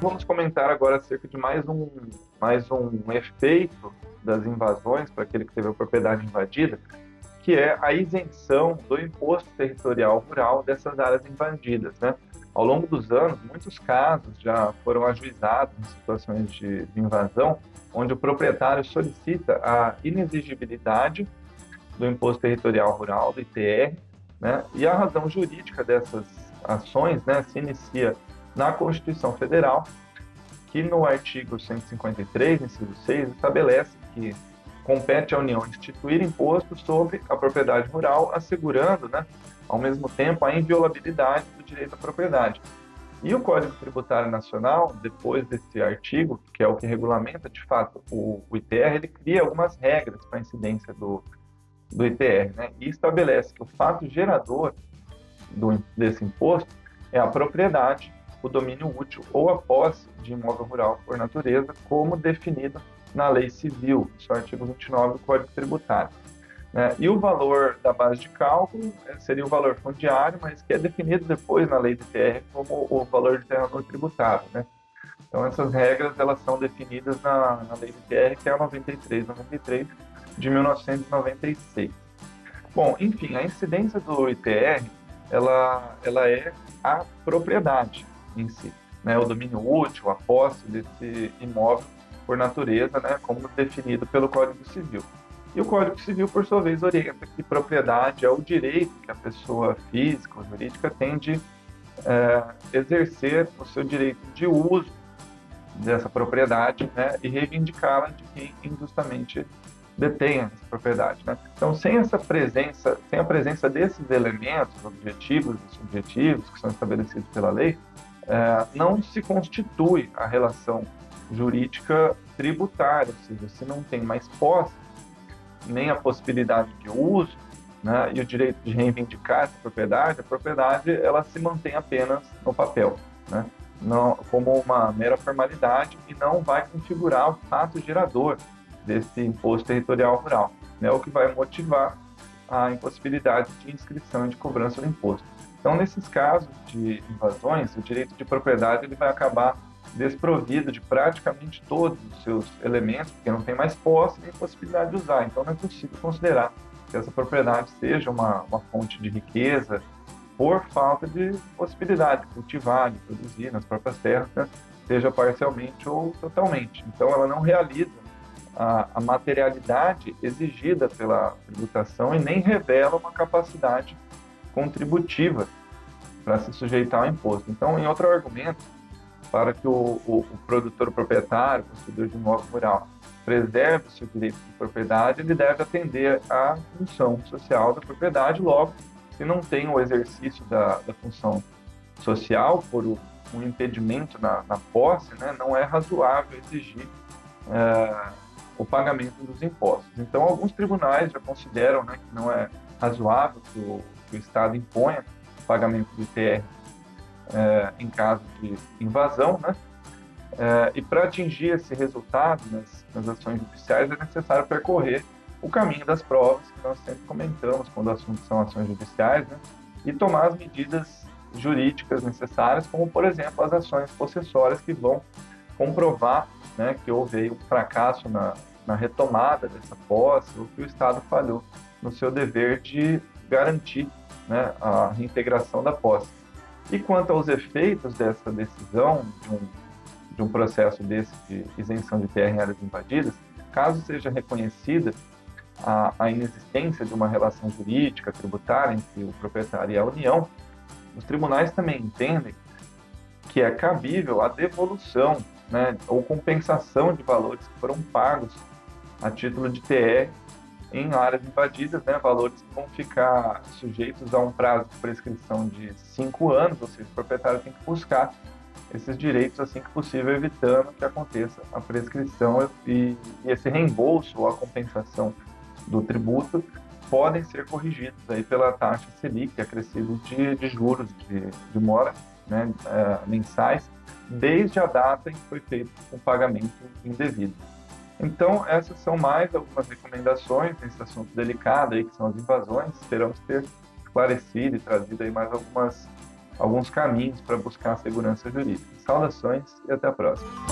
Vamos comentar agora acerca de mais um efeito das invasões para aquele que teve a propriedade invadida, que é a isenção do imposto territorial rural dessas áreas invadidas, né? Ao longo dos anos, muitos casos já foram ajuizados em situações de invasão, onde o proprietário solicita a inexigibilidade do Imposto Territorial Rural, do ITR, né? E a razão jurídica dessas ações, né, se inicia na Constituição Federal, que no artigo 153, inciso 6, estabelece que compete à União instituir imposto sobre a propriedade rural, assegurando, né, ao mesmo tempo, a inviolabilidade do direito à propriedade. E o Código Tributário Nacional, depois desse artigo, que é o que regulamenta de fato o ITR, ele cria algumas regras para a incidência do ITR, né, e estabelece que o fato gerador desse imposto é a propriedade, o domínio útil ou a posse de imóvel rural por natureza, como definido na Lei Civil, isso é o artigo 29 do Código Tributário. Né? E o valor da base de cálculo seria o valor fundiário, mas que é definido depois na Lei do ITR como o valor de terreno tributável. Né? Então, essas regras elas são definidas na Lei do ITR, que é a 93 de 1996. Bom, enfim, a incidência do ITR ela é a propriedade em si, né? O domínio útil, a posse desse imóvel por natureza, né? Como definido pelo Código Civil. E o Código Civil, por sua vez, orienta que propriedade é o direito que a pessoa física ou jurídica tem de exercer o seu direito de uso dessa propriedade, né? E reivindicá-la de quem injustamente detenha essa propriedade, né? Então, sem a presença desses elementos objetivos e subjetivos que são estabelecidos pela lei, não se constitui a relação jurídica tributária, ou seja, se não tem mais posse, nem a possibilidade de uso, né, e o direito de reivindicar essa propriedade, a propriedade ela se mantém apenas no papel, né, não, como uma mera formalidade e não vai configurar o fato gerador desse imposto territorial rural, né, o que vai motivar a impossibilidade de inscrição e de cobrança do imposto. Então, nesses casos de invasões, o direito de propriedade ele vai acabar desprovido de praticamente todos os seus elementos, porque não tem mais posse nem possibilidade de usar. Então, não é possível considerar que essa propriedade seja uma fonte de riqueza por falta de possibilidade de cultivar, de produzir nas próprias terras, né? Seja parcialmente ou totalmente. Então, ela não realiza a materialidade exigida pela tributação e nem revela uma capacidade contributiva para se sujeitar ao imposto. Então, em outro argumento, para que o produtor o proprietário, o possuidor de imóvel rural, preserve o seu direito de propriedade, ele deve atender à função social da propriedade. Logo, se não tem o exercício da função social por um impedimento na posse, né, não é razoável exigir o pagamento dos impostos. Então, alguns tribunais já consideram, né, que não é razoável que o Estado imponha o pagamento do ITR em caso de invasão, né? E para atingir esse resultado nas ações judiciais é necessário percorrer o caminho das provas, que nós sempre comentamos quando o assunto são ações judiciais, né? E tomar as medidas jurídicas necessárias, como, por exemplo, as ações possessórias que vão comprovar, né, que houve aí um fracasso na retomada dessa posse ou que o Estado falhou no seu dever de garantir, né, a reintegração da posse. E quanto aos efeitos dessa decisão, de um processo desse de isenção de terra em áreas invadidas, caso seja reconhecida a inexistência de uma relação jurídica tributária entre o proprietário e a União, os tribunais também entendem que é cabível a devolução, né, ou compensação de valores que foram pagos a título de TR em áreas invadidas, né, valores que vão ficar sujeitos a um prazo de prescrição de 5 anos, ou seja, o proprietário tem que buscar esses direitos assim que possível, evitando que aconteça a prescrição e esse reembolso ou a compensação do tributo podem ser corrigidos aí pela taxa Selic, acrescidos de juros de mora, né, mensais, desde a data em que foi feito o pagamento indevido. Então, essas são mais algumas recomendações nesse assunto delicado aí, que são as invasões. Esperamos ter esclarecido e trazido aí mais algumas alguns caminhos para buscar a segurança jurídica. Saudações e até a próxima.